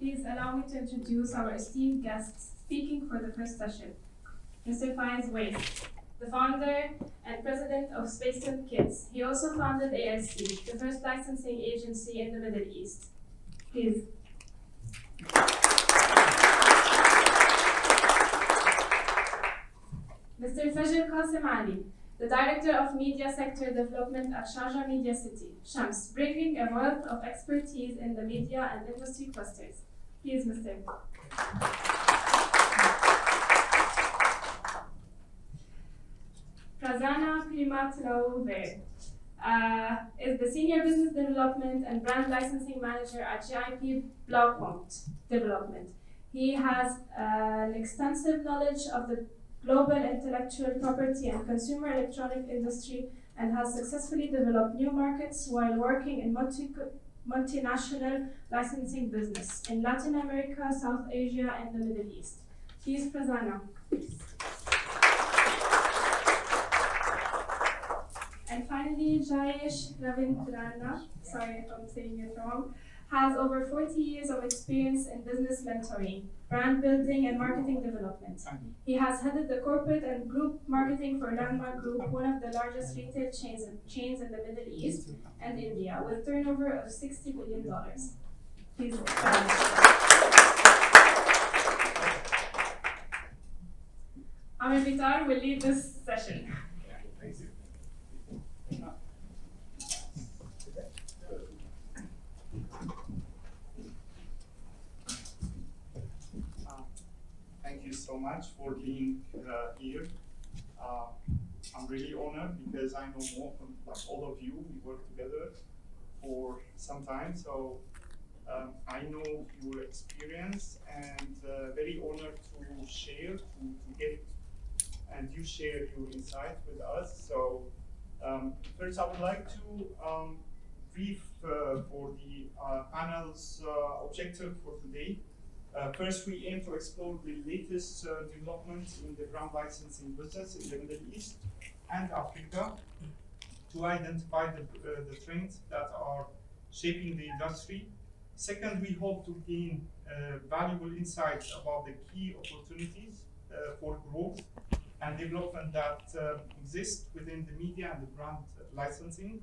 Please allow me to introduce our esteemed guests speaking for the first session. Mr. Faiz Weiss, the founder and president of Spacetune Kids. He also founded ASC, the first licensing agency in the Middle East. Please. Mr. Fajr Qasim Ali, the Director of Media Sector Development at Sharjah Media City, Shams, bringing a wealth of expertise in the media and industry clusters. Please, Mr. Prazana Primatlaouver is the Senior Business Development and Brand Licensing Manager at GIP Blaupunkt Development. He has an extensive knowledge of the global intellectual property and consumer electronic industry and has successfully developed new markets while working in multinational licensing business in Latin America, South Asia, and the Middle East. Please, Prazana. And finally, Jayesh Ravindrana, sorry if I'm saying it wrong, has over 40 years of experience in business mentoring, brand building, and marketing development. He has headed the corporate and group marketing for Landmark Group, one of the largest retail chains in the Middle East and India, with turnover of $60 billion. Please. Amir Bitar will lead this session. Thank you. Thank you so much for being here. I'm really honored because I know more from like all of you. We work together for some time, so I know your experience and very honored to share, to get, and you share your insight with us. So first, I would like to brief for the panel's objective for today. First, we aim to explore the latest developments in the brand licensing business in the Middle East and Africa to identify the trends that are shaping the industry. Second, we hope to gain valuable insights about the key opportunities for growth and development that exist within the media and the brand licensing.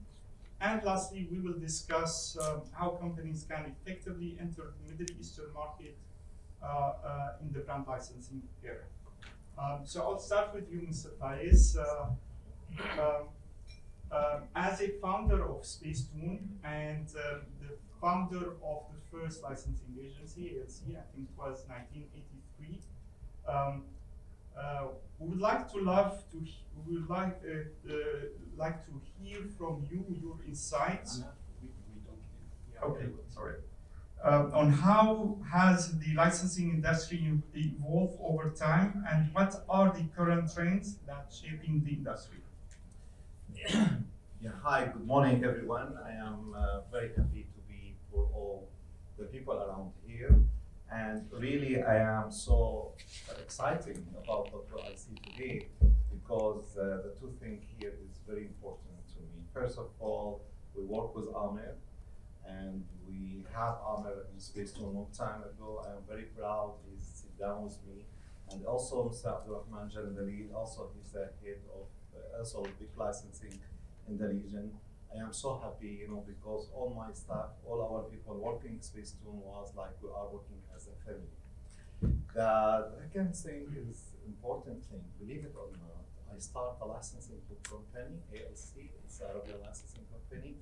And lastly, we will discuss how companies can effectively enter the Middle Eastern market in the brand licensing area. So I'll start with you, Mr. Faiz. As a founder of Spacetune and the founder of the first licensing agency, ALC, I think it was 1983. We would like to hear from you your insights. Okay, sorry. On how has the licensing industry evolved over time, and what are the current trends that shaping the industry? Yeah, hi, good morning, everyone. I am very happy to be for all the people around here. And really, I am so excited about what I see today because the two things here is very important to me. First of all, we work with Amir, and we had Amir in Spacetune a long time ago. I am very proud he's sit down with me. And also Mr. Abdulrahman Jandali, also he's the head of also big licensing in the region. I am so happy, because all my staff, all our people working Spacetune was like we are working as a family. The second thing is important thing, believe it or not, I start a licensing company, ALC, it's Arabian licensing company.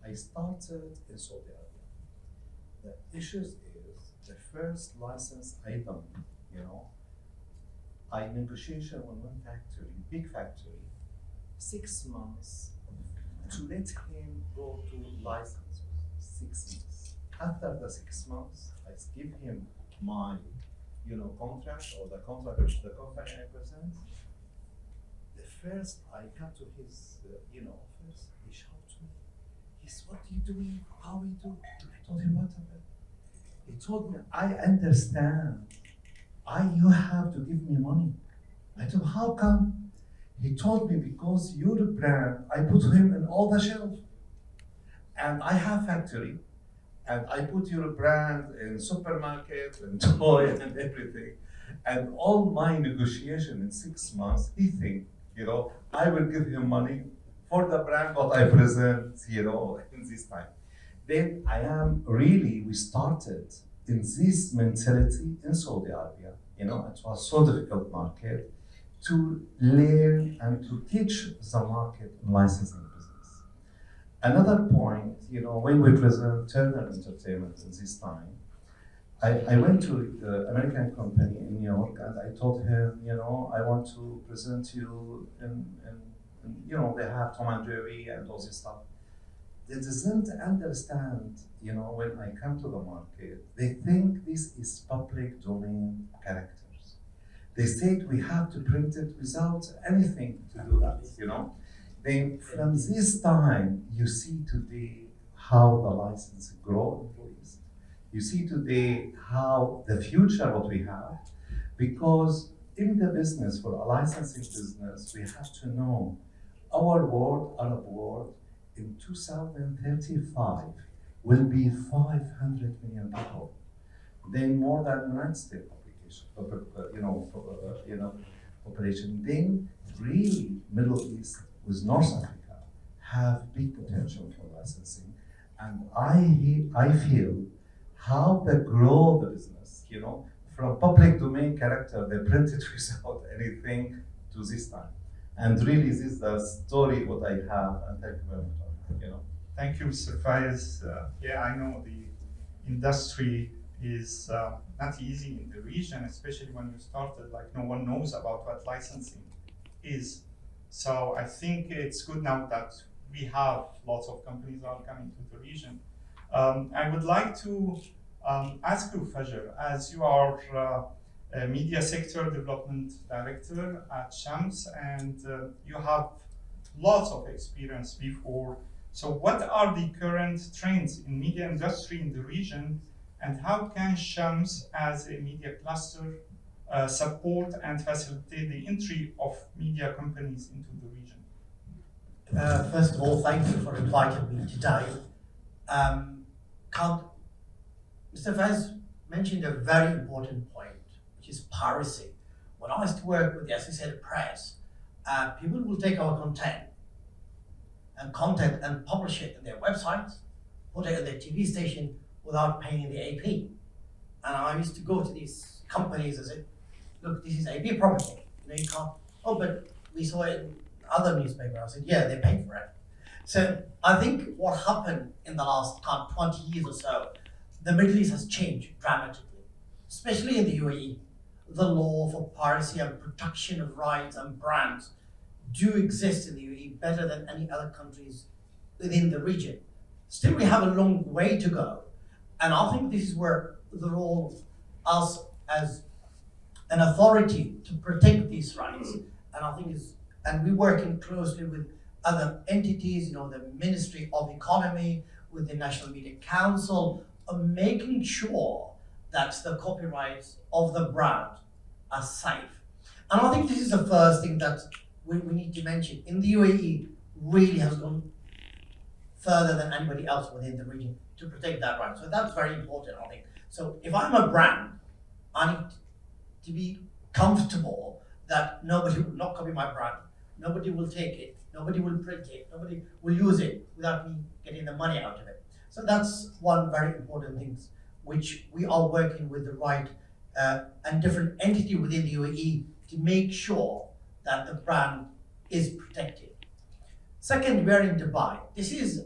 I started in Saudi Arabia. The issue is the first license item, I negotiation with one factory, big factory, 6 months to let him go to license, 6 months. After the 6 months, I give him my, contract or the contract which the company I present. The first I come to his, office, he shouts to me. He's, what are you doing? How are you doing? I told him what happened. He told me, I understand. You have to give me money. I told him, how come? He told me, because you're the brand, I put him in all the shelves. And I have factory, and I put your brand in supermarket and toy and everything, and all my negotiation in 6 months, he think, I will give him money for the brand what I present, in this time. Then we started in this mentality in Saudi Arabia. It was so difficult market to learn and to teach the market in licensing business. Another point, when we present Turner Entertainment in this time, I went to the American company in New York and I told him, I want to present you in they have Tom and Jerry and all this stuff. They doesn't understand, when I come to the market, they think this is public domain characters. They said we have to print it without anything to do that, Then from this time, you see today how the license grow in place. You see today how the future what we have, because in the business, for a licensing business, we have to know our world, Arab world, in 2035 will be 500 million people. Then more than the United States population. Then really Middle East with North Africa have big potential for licensing. And I feel how they grow the business, from public domain character, they print it without anything to this time. And really, this is the story what I have, and thank you very much. Thank you, Mr. Faiz. I know the industry is not easy in the region, especially when you started, like no one knows about what licensing is. So I think it's good now that we have lots of companies are coming to the region. I would like to ask you, Fajr, as you are a Media Sector Development Director at Shams, and you have lots of experience before. So what are the current trends in media industry in the region, and how can Shams as a media cluster support and facilitate the entry of media companies into the region? First of all, thank you for inviting me today. Mr. Faiz mentioned a very important point, which is piracy. When I used to work with the Associated Press, people will take our content and publish it in their websites, put it in their TV station without paying the AP. And I used to go to these companies and say, look, this is AP property. You can't, but we saw it in other newspaper. I said, yeah, they paid for it. So I think what happened in the last 20 years or so, the Middle East has changed dramatically, especially in the UAE. The law for piracy and protection of rights and brands do exist in the UAE better than any other countries within the region. Still, we have a long way to go. And I think this is where the role of us as an authority to protect these rights, and we're working closely with other entities, the Ministry of Economy, with the National Media Council, of making sure that the copyrights of the brand are safe. And I think this is the first thing that we need to mention. In the UAE, really has gone further than anybody else within the region to protect that brand. So that's very important, I think. So if I'm a brand, I need to be comfortable that nobody will not copy my brand, nobody will take it, nobody will print it, nobody will use it without me getting the money out of it. So that's one very important thing, which we are working with the right and different entity within the UAE to make sure that the brand is protected. Second, we're in Dubai. This is,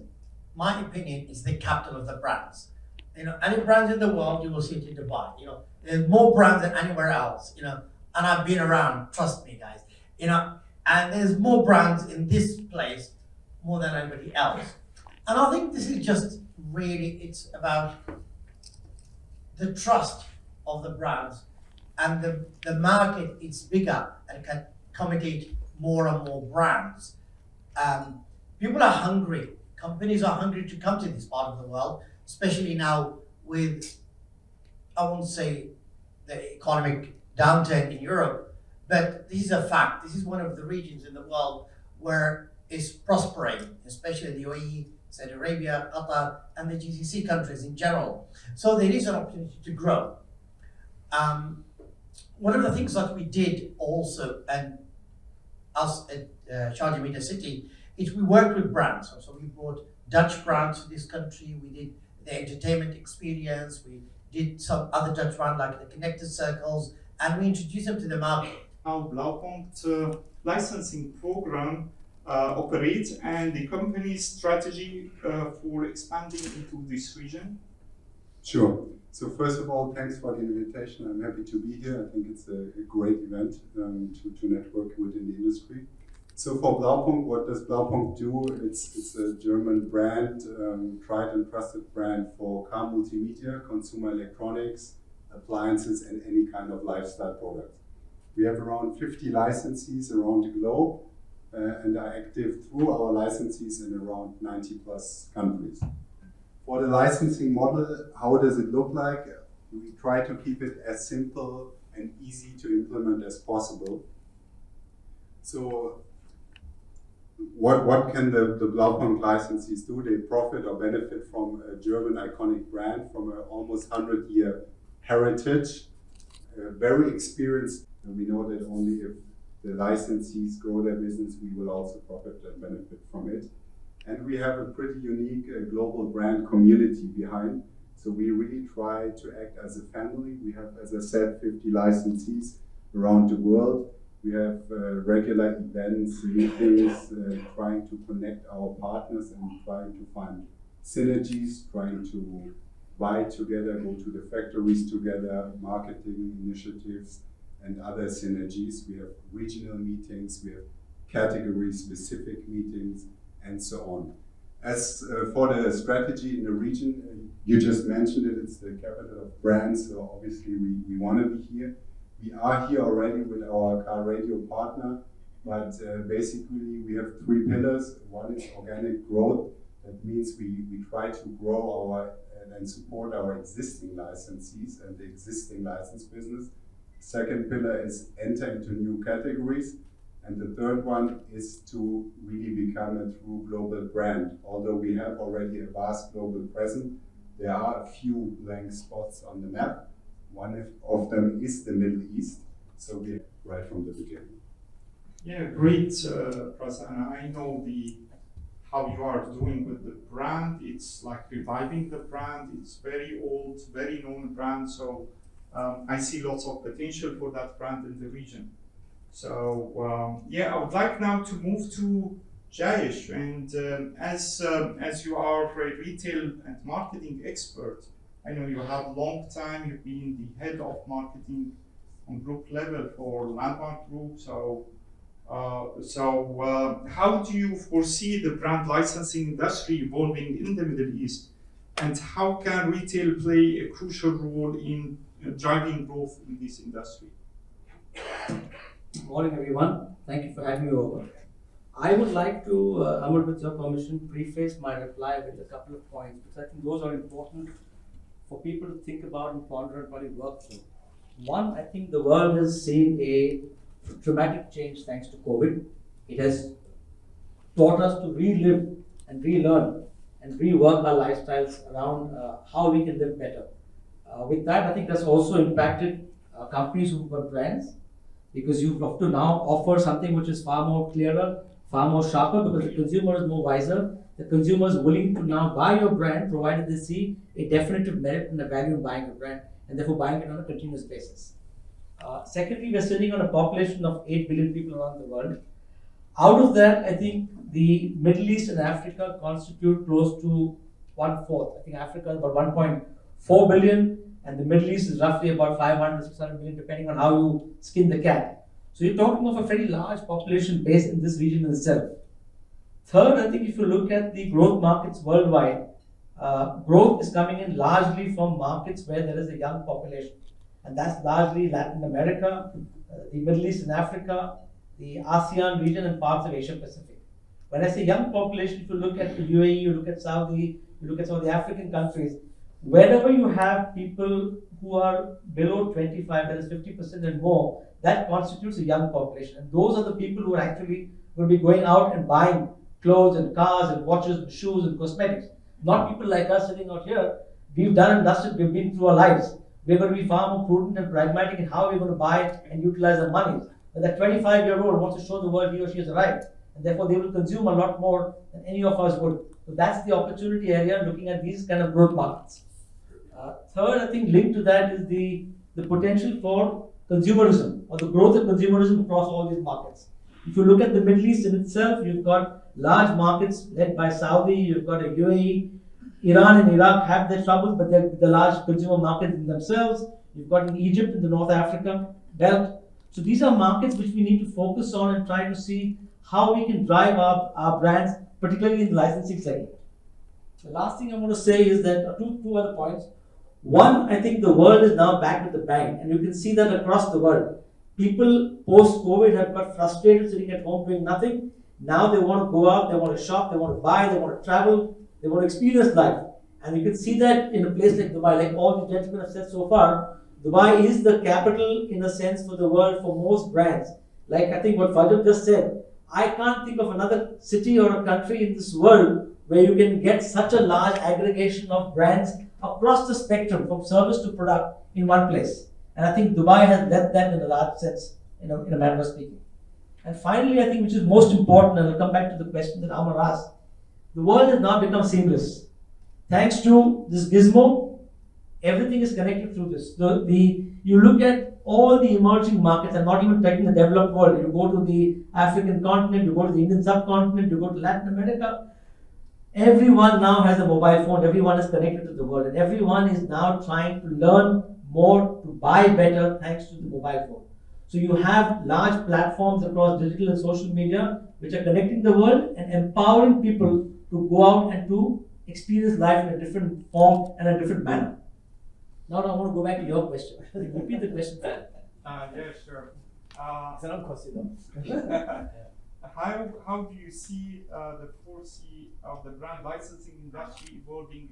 my opinion, is the capital of the brands. Any brands in the world, you will see it in Dubai. There's more brands than anywhere else, and I've been around, trust me guys, and there's more brands in this place more than anybody else. And I think this is just really, it's about the trust of the brands, and the market is bigger and can accommodate more and more brands. People are hungry, companies are hungry to come to this part of the world, especially now with, I won't say the economic downturn in Europe, but this is a fact. This is one of the regions in the world where it's prospering, especially the UAE, Saudi Arabia, Qatar, and the GCC countries in general. So there is an opportunity to grow. One of the things that we did also, and us at Sharjah Media City, is we worked with brands. So we brought Dutch brands to this country. We did the entertainment experience. We did some other Dutch brands like the Connected Circles, and we introduced them to the market. How Blaupunkt licensing program operates and the company's strategy for expanding into this region? Sure. So first of all, thanks for the invitation. I'm happy to be here. I think it's a great event to network within the industry. So for Blaupunkt, what does Blaupunkt do? It's a German brand, tried and trusted brand for car multimedia, consumer electronics, appliances, and any kind of lifestyle products. We have around 50 licensees around the globe and are active through our licensees in around 90 plus countries. For the licensing model, how does it look like? We try to keep it as simple and easy to implement as possible. So what can the Blaupunkt licensees do? They profit or benefit from a German iconic brand, from an almost 100-year heritage, very experienced. And we know that only if the licensees grow their business, we will also profit and benefit from it. And we have a pretty unique global brand community behind. So we really try to act as a family. We have, as I said, 50 licensees around the world. We have regular events, meetings, trying to connect our partners and trying to find synergies, trying to buy together, go to the factories together, marketing initiatives, and other synergies. We have regional meetings, we have category-specific meetings, and so on. As for the strategy in the region, you just mentioned it, it's the capital of brands, so obviously we want to be here. We are here already with our car radio partner, but basically we have three pillars. One is organic growth. That means we try to grow our and support our existing licensees and the existing license business. Second pillar is enter into new categories. And the third one is to really become a true global brand. Although we have already a vast global presence, there are a few blank spots on the map. One of them is the Middle East, so we're right from the beginning. Yeah, great, Prasanna. I know how you are doing with the brand. It's like reviving the brand. It's very old, very known brand. So I see lots of potential for that brand in the region. So yeah, I would like now to move to Jayesh. And as you are a retail and marketing expert, I know you have a long time. You've been the head of marketing on group level for Landmark Group. So how do you foresee the brand licensing industry evolving in the Middle East? And how can retail play a crucial role in driving growth in this industry? Good morning, everyone. Thank you for having me over. I would like to, Amar, with your permission, preface my reply with a couple of points, because I think those are important for people to think about and ponder and probably work through. One, I think the world has seen a dramatic change thanks to COVID. It has taught us to relive and relearn and rework our lifestyles around how we can live better. With that, I think that's also impacted companies who've got brands, because you have to now offer something which is far more clearer, far more sharper, because the consumer is more wiser. The consumer is willing to now buy your brand, provided they see a definitive merit and a value in buying your brand, and therefore buying it on a continuous basis. Secondly, we're sitting on a population of 8 billion people around the world. Out of that, I think the Middle East and Africa constitute close to 1/4. I think Africa is about 1.4 billion, and the Middle East is roughly about 500, 600 million, depending on how you skin the cat. So you're talking of a very large population base in this region itself. Third, I think if you look at the growth markets worldwide, growth is coming in largely from markets where there is a young population. And that's largely Latin America, the Middle East and Africa, the ASEAN region, and parts of Asia Pacific. When I say young population, if you look at the UAE, you look at Saudi, you look at some of the African countries, wherever you have people who are below 25, that is 50% and more, that constitutes a young population. And those are the people who are actually going to be going out and buying clothes and cars and watches and shoes and cosmetics. Not people like us sitting out here. We've done and dusted, we've been through our lives. We're going to be far more prudent and pragmatic in how we're going to buy and utilize our money. And that 25-year-old wants to show the world he or she has arrived. And therefore they will consume a lot more than any of us would. So that's the opportunity area looking at these kind of growth markets. Third, I think linked to that is the potential for consumerism or the growth of consumerism across all these markets. If you look at the Middle East in itself, you've got large markets led by Saudi, you've got a UAE, Iran and Iraq have their troubles, but they're the large consumer markets in themselves. You've got in Egypt in the North Africa belt. So these are markets which we need to focus on and try to see how we can drive our brands, particularly in the licensing segment. The last thing I want to say is that two other points. One, I think the world is now back with the bang, and you can see that across the world. People post-COVID have got frustrated sitting at home doing nothing. Now they want to go out, they want to shop, they want to buy, they want to travel, they want to experience life. And you can see that in a place like Dubai, like all the gentlemen have said so far, Dubai is the capital in a sense for the world for most brands. Like I think what Fajr just said, I can't think of another city or a country in this world where you can get such a large aggregation of brands across the spectrum from service to product in one place. And I think Dubai has led that in a large sense, in a manner of speaking. And finally, I think which is most important, and I'll come back to the question that Amar asked, the world has now become seamless. Thanks to this gizmo, everything is connected through this. You look at all the emerging markets, and not even taking the developed world. You go to the African continent, you go to the Indian subcontinent, you go to Latin America. Everyone now has a mobile phone, everyone is connected to the world, and everyone is now trying to learn more, to buy better thanks to the mobile phone. So you have large platforms across digital and social media which are connecting the world and empowering people to go out and to experience life in a different form and a different manner. Now I want to go back to your question. Repeat the question. Yeah, sure. It's a long question. How do you see the 4C of the brand licensing industry evolving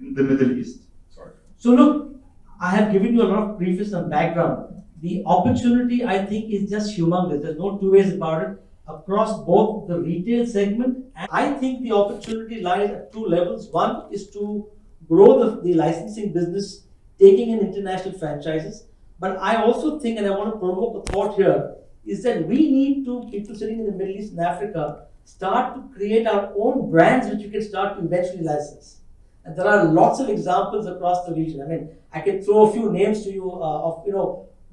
in the Middle East? Sorry. So look, I have given you a lot of preface and background. The opportunity, I think, is just humongous. There's no two ways about it. Across both the retail segment, and I think the opportunity lies at two levels. One is to grow the licensing business, taking in international franchises. But I also think, and I want to provoke a thought here, is that we need to, people sitting in the Middle East and Africa, start to create our own brands which we can start to eventually license. And there are lots of examples across the region. I mean, I can throw a few names to you of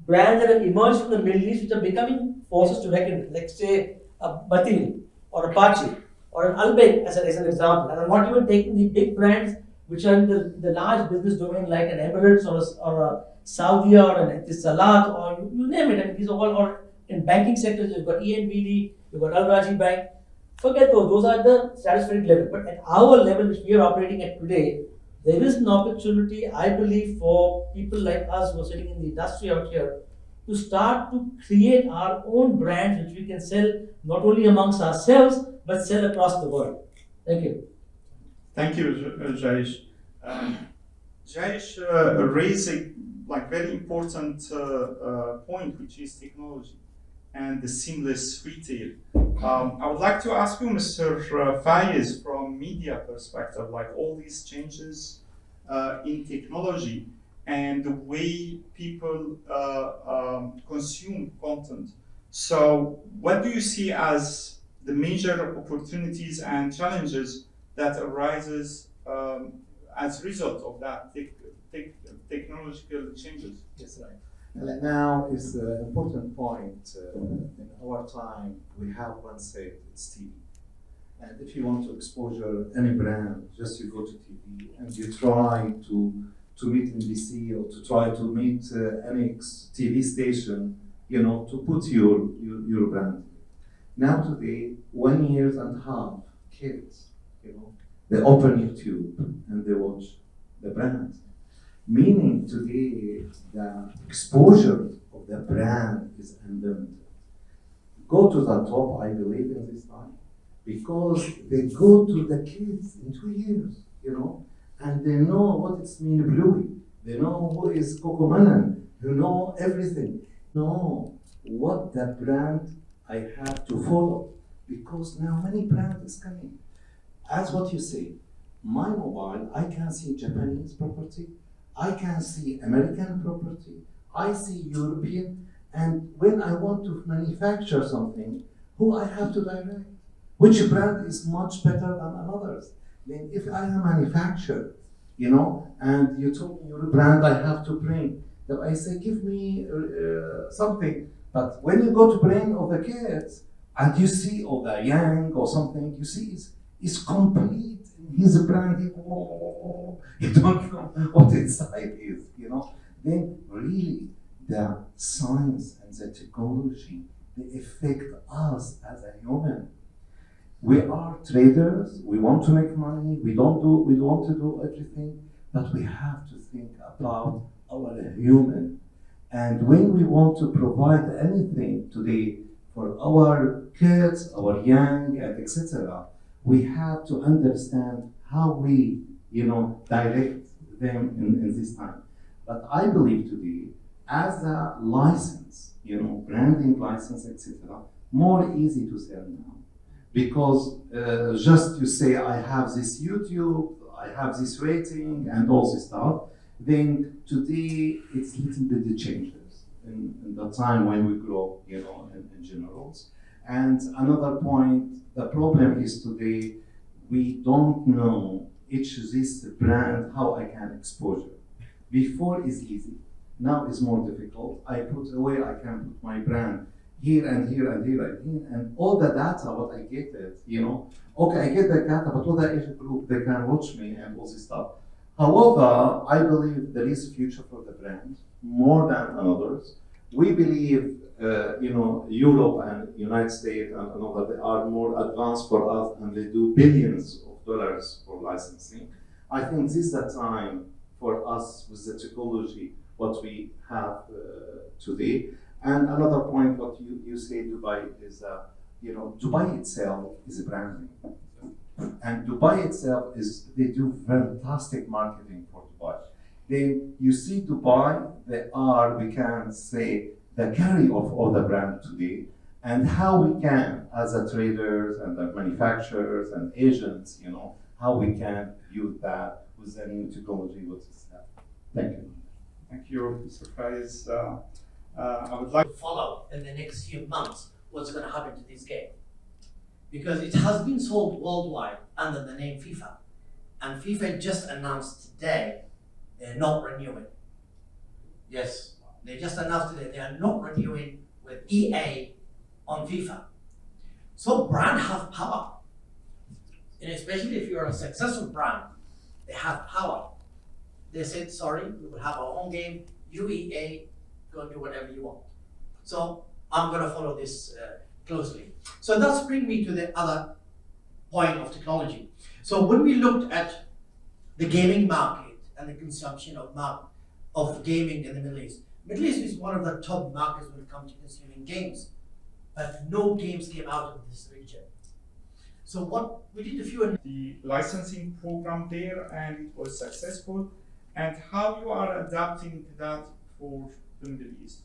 brands that have emerged from the Middle East which are becoming forces to reckon with. Like say a Batil or Apache or an Albay as an example. And I'm not even taking the big brands which are in the large business domain like an Emirates or a Saudi or an Etisalat or you name it. I mean, these are all, or in banking sectors, you've got ENBD, you've got Al Raji Bank. Forget those are the stratospheric level. But at our level, which we are operating at today, there is an opportunity, I believe, for people like us who are sitting in the industry out here to start to create our own brands which we can sell not only amongst ourselves, but sell across the world. Thank you. Thank you, Jayesh. Jayesh raised a very important point, which is technology and the seamless retail. I would like to ask you, Mr. Faiz, from media perspective, like all these changes in technology and the way people consume content. So what do you see as the major opportunities and challenges that arises as a result of that technological changes? Yes, right. And now is an important point. In our time, we have one say, it's TV. And if you want to exposure any brand, just you go to TV and you try to meet NBC or to try to meet any TV station, to put your brand. Now today, 1.5 years kids, they open YouTube and they watch the brand. Meaning today, the exposure of the brand is unlimited. Go to the top, I believe, in this time, because they go to the kids in 2 years, and they know what it's mean Bluey. They know who is Coco Melon. They know everything. Know what the brand I have to follow. because now many brands is coming. As what you say, my mobile, I can see Japanese property, I can see American property, I see European, and when I want to manufacture something, who I have to direct? Which brand is much better than others? Then if I am a manufacturer, and you told me your brand I have to bring, then I say, give me something. But when you go to bring all the kids, and you see all the young or something, you see it's complete. His brand, you don't know what inside is, Then really the science and the technology, they affect us as a human. We are traders, we want to make money, we want to do everything, but we have to think about our human. And when we want to provide anything today for our kids, our young, and etc., we have to understand how we, direct them in this time. But I believe today, as a license, branding license, etc., more easy to sell now. Because just you say, I have this YouTube, I have this rating, and all this stuff, then today it's a little bit the changes in the time when we grow, in generals. And another point, the problem is today, we don't know this brand, how I can exposure. Before is easy, now is more difficult. I put away, I can put my brand here and here and here and here, and all the data, what I get it, okay, I get the data, but what age group, they can watch me and all this stuff. However, I believe there is a future for the brand, more than others. We believe, Europe and United States and other, they are more advanced for us, and they do billions of dollars for licensing. I think this is the time for us with the technology, what we have today. And another point, what you say, Dubai is, Dubai itself is a branding. And Dubai itself they do fantastic marketing for Dubai. Then you see Dubai, they are, we can say, the carry of all the brand today, and how we can, as a traders and the manufacturers and agents, how we can use that with the new technology, what is that. Thank you. Thank you, Mr. Faiz. I would like to follow in the next few months what's going to happen to this game. Because it has been sold worldwide under the name FIFA. And FIFA just announced today they're not renewing. Yes, they just announced today they are not renewing with EA on FIFA. So brands have power. And especially if you're a successful brand, they have power. They said, sorry, we will have our own game, you EA, go and do whatever you want. So I'm going to follow this closely. So that's bring me to the other point of technology. So when we looked at the gaming market and the consumption of gaming in the Middle East is one of the top markets when it comes to consuming games, but no games came out of this region. So what we did the licensing program there, and it was successful, and how you are adapting that for the Middle East.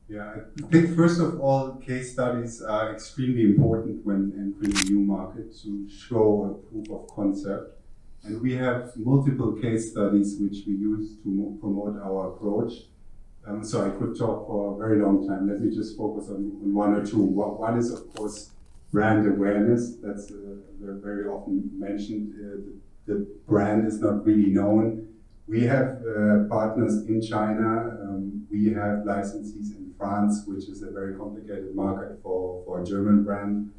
Yeah, I think first of all, case studies are extremely important when entering a new market to show a proof of concept. And we have multiple case studies which we use to promote our approach. So I could talk for a very long time. Let me just focus on one or two. One is, of course, brand awareness. That's very often mentioned. The brand is not really known. We have partners in China. We have licensees in France, which is a very complicated market for a German brand,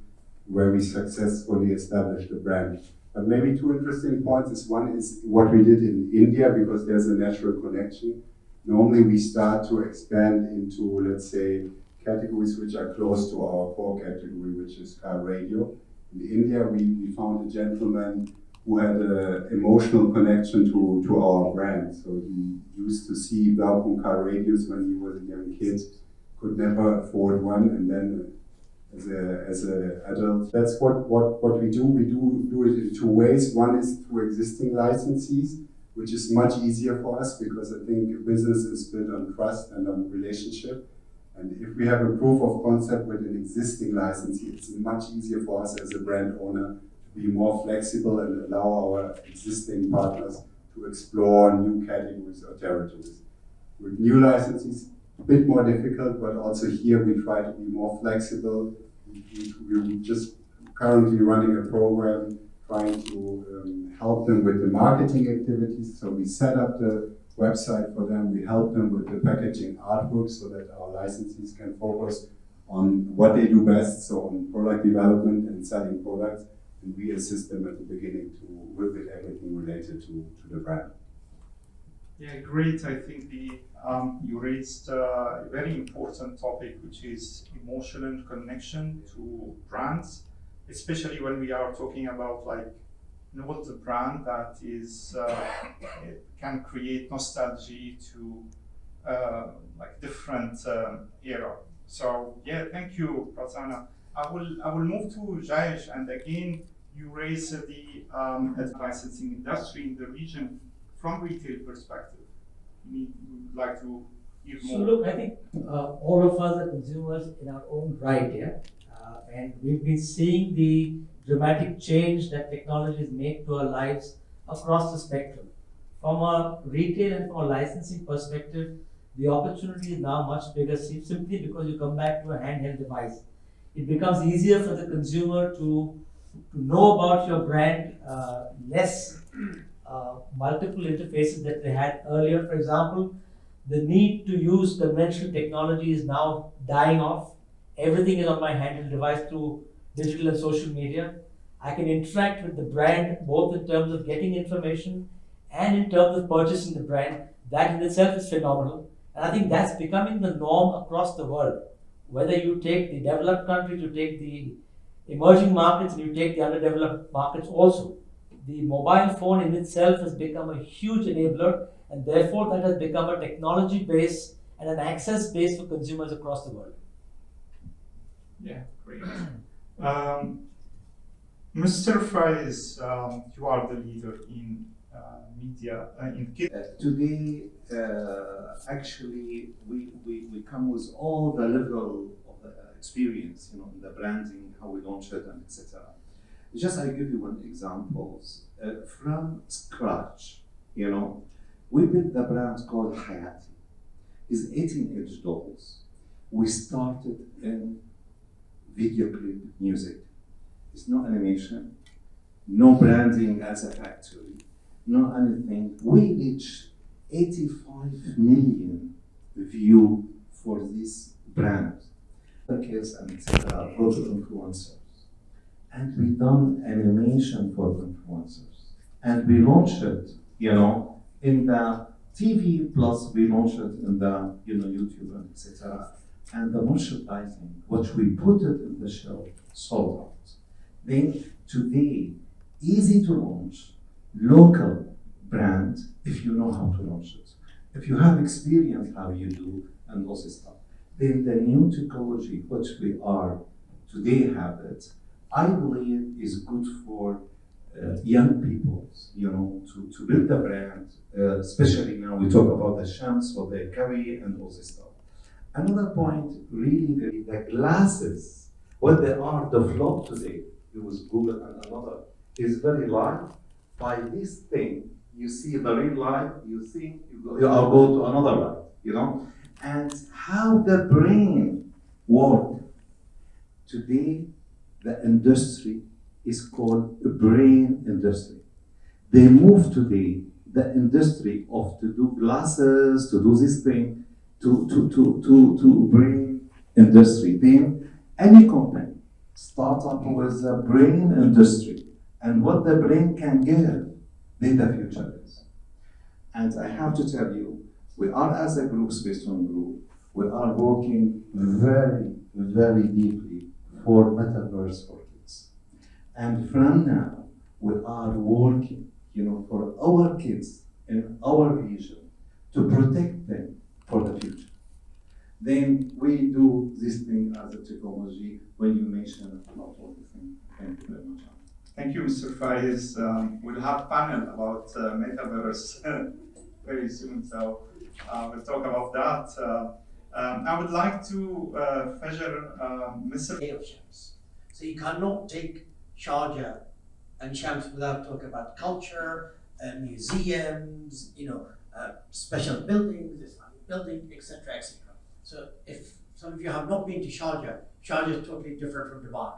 where we successfully established the brand. But maybe two interesting points is one is what we did in India, because there's a natural connection. Normally we start to expand into, let's say, categories which are close to our core category, which is car radio. In India, we found a gentleman who had an emotional connection to our brand. So he used to see Blaupunk car radios when he was a young kid, could never afford one, and then as an adult. That's what we do. We do it in two ways. One is through existing licensees, which is much easier for us because I think business is built on trust and on relationship. And if we have a proof of concept with an existing licensee, it's much easier for us as a brand owner to be more flexible and allow our existing partners to explore new categories or territories. With new licensees, a bit more difficult, but also here we try to be more flexible. We're just currently running a program trying to help them with the marketing activities. So we set up the website for them, we help them with the packaging artwork so that our licensees can focus on what they do best, so on product development and selling products, and we assist them at the beginning with everything related to the brand. Yeah, great. I think you raised a very important topic, which is emotional connection to brands, especially when we are talking about like the brand that is it can create nostalgia to like different era. So yeah, thank you, Prasanna. I will move to Jayesh, and again you raise the licensing industry in the region from retail perspective. We would like to hear more. So look, I think all of us are consumers in our own right, yeah, and we've been seeing the dramatic change that technology has made to our lives across the spectrum. From a retail and from a licensing perspective, the opportunity is now much bigger simply because you come back to a handheld device. It becomes easier for the consumer to know about your brand, less multiple interfaces that they had earlier. For example, the need to use conventional technology is now dying off. Everything is on my handheld device through digital and social media. I can interact with the brand both in terms of getting information and in terms of purchasing the brand. That in itself is phenomenal. And I think that's becoming the norm across the world. Whether you take the developed countries, you take the emerging markets, and you take the underdeveloped markets also. The mobile phone in itself has become a huge enabler, and therefore that has become a technology base and an access base for consumers across the world. Yeah, great. Mr. Faiz, you are the leader in media in kids. Today, actually, we come with all the level of the experience, in the branding, how we launch it, and etc. Just I give you one example. From scratch, we built the brand called Hayati. It's 18-inch dolls. We started in video clip music. It's no animation, no branding as a factory, no anything. We reached 85 million views for this brand. The kids and etc. go to influencers. And we done animation for influencers. And we launched it, in the TV plus we launched it in the YouTube and etc. And the merchandising, which we put it in the shelf, sold out. Then today, easy to launch, local brand if you know how to launch it. If you have experience how you do and all this stuff. Then the new technology, which we are today have it, I believe is good for young people, to build the brand, especially now we talk about the shams, what they carry and all this stuff. Another point, really, the glasses, what they are developed today, it was Google and another, is very light. By this thing, you see the real light, you go to another light, and how the brain works. Today, the industry is called a brain industry. They move today, the industry of to do glasses, to do this thing, to brain industry. Then any company start up with a brain industry and what the brain can give, then the future is. And I have to tell you, we are as a group, Space One Group, we are working very, very deeply for metaverse for kids. And from now, we are working, for our kids in our vision to protect them for the future. Then we do this thing as a technology when you mention about all the things. Thank you very much. Thank you, Mr. Faiz. We'll have panel about metaverse very soon, so we'll talk about that. I would like to measure Mr. Of Shams. So you cannot take Sharjah and Shams without talking about culture, museums, special buildings, Islamic building, etc., etc. So if some of you have not been to Sharjah, Sharjah is totally different from Dubai.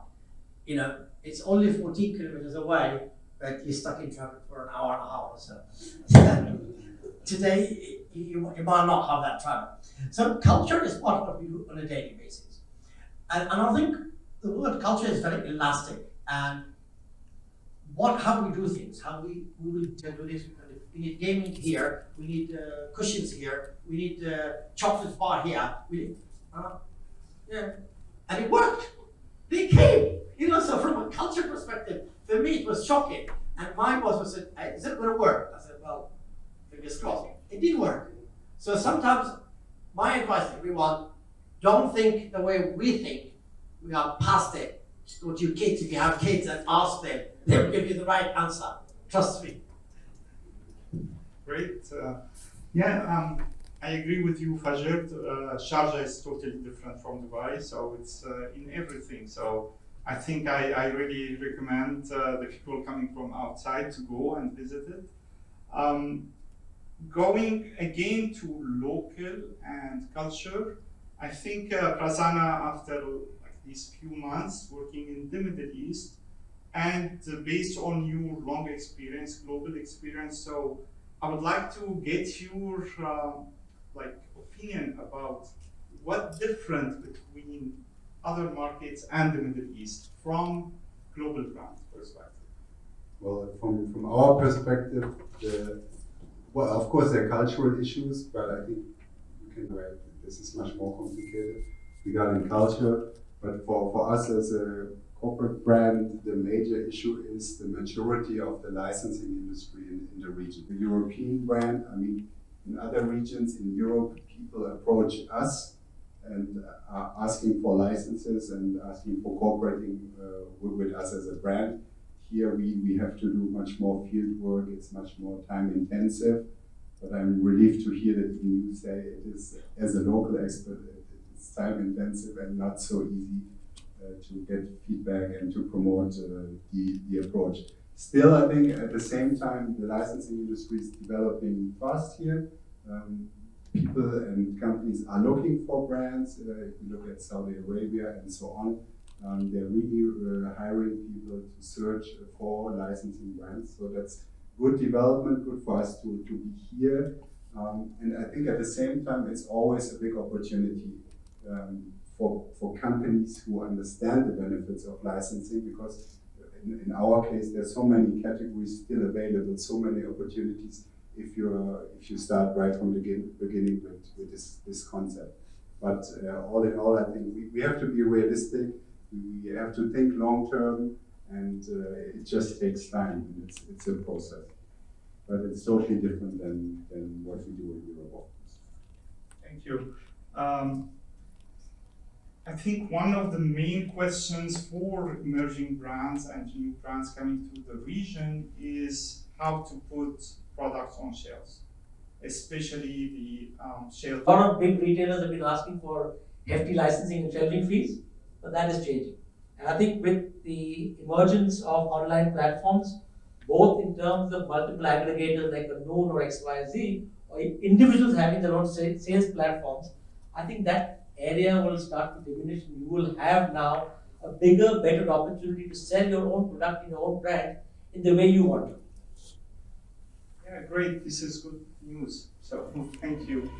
It's only 14 kilometers away, but you're stuck in traffic for an hour and a half or so. Today, you might not have that travel. So culture is part of you on a daily basis. And I think the word culture is very elastic. And how we do things, how we will do this. We need gaming here, we need cushions here, we need chocolate bar here. And it worked. They came. So from a culture perspective, for me it was shocking. And my boss said, "Is it going to work?" I said, "Well, fingers crossed." It did work. So sometimes my advice to everyone, don't think the way we think. We are past it. Just go to your kids if you have kids and ask them. They'll give you the right answer. Trust me. Great. I agree with you, Fajr. Sharjah is totally different from Dubai, so it's in everything. So I think I really recommend the people coming from outside to go and visit it. Going again to local and culture, I think Prasanna, after these few months working in the Middle East, and based on your long experience, global experience, so I would like to get your opinion about what different between other markets and the Middle East from global brand perspective. Well, from our perspective, of course there are cultural issues, but I think this is much more complicated regarding culture. But for us as a corporate brand, the major issue is the maturity of the licensing industry in the region. The European brand, in other regions in Europe, people approach us and are asking for licenses and asking for cooperating with us as a brand. Here we have to do much more field work, it's much more time intensive, but I'm relieved to hear that you say it is, as a local expert, it's time intensive and not so easy to get feedback and to promote the approach. Still, I think at the same time, the licensing industry is developing fast here. People and companies are looking for brands. If you look at Saudi Arabia and so on, they're really hiring people to search for licensing brands. So that's good development, good for us to be here. And I think at the same time, it's always a big opportunity for companies who understand the benefits of licensing, because in our case, there's so many categories still available, so many opportunities if you start right from the beginning with this concept. But all in all, I think we have to be realistic. We have to think long term, and it just takes time. And it's a process, but it's totally different than what we do in Europe. Thank you. I think one of the main questions for emerging brands and new brands coming to the region is how to put products on shelves, especially the shelf. A lot of big retailers have been asking for hefty licensing and shelving fees, but that is changing. And I think with the emergence of online platforms, both in terms of multiple aggregators like a Noon or XYZ, or individuals having their own sales platforms, I think that area will start to diminish, and you will have now a bigger, better opportunity to sell your own product in your own brand in the way you want to. Yeah, great. This is good news. So thank you.